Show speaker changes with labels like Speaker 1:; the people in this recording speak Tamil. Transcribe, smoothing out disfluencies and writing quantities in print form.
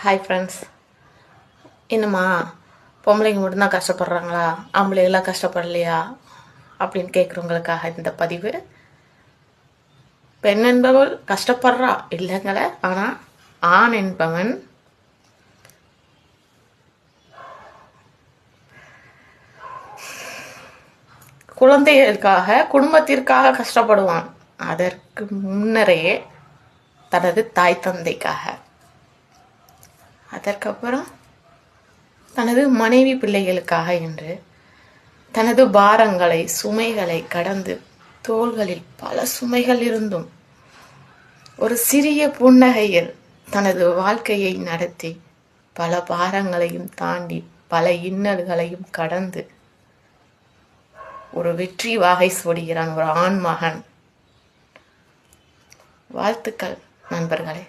Speaker 1: Hi friends. என்னம்மா பொம்பளைங்க மட்டும்தான் கஷ்டப்படுறாங்களா, ஆம்பளைங்களாம் கஷ்டப்படலையா அப்படின்னு கேட்குறவங்களுக்காக இந்த பதிவு. பெண் என்பவள் கஷ்டப்படுறா இல்லைங்கள, ஆனால் ஆண் என்பவன் குழந்தைகளுக்காக குடும்பத்திற்காக கஷ்டப்படுவான். அதற்கு முன்னரே தனது தாய் தந்தைக்காக, அதற்கப்புறம் தனது மனைவி பிள்ளைகளுக்காக என்று தனது பாரங்களை சுமைகளை கடந்து தோள்களில் பல சுமைகள் இருந்தும் ஒரு சிறிய புன்னகையில் தனது வாழ்க்கையை நடத்தி பல பாரங்களையும் தாண்டி பல இன்னல்களையும் கடந்து ஒரு வெற்றி வாகை சூடுகிறான் ஒரு ஆண் மகன். வாழ்த்துக்கள் நண்பர்களே.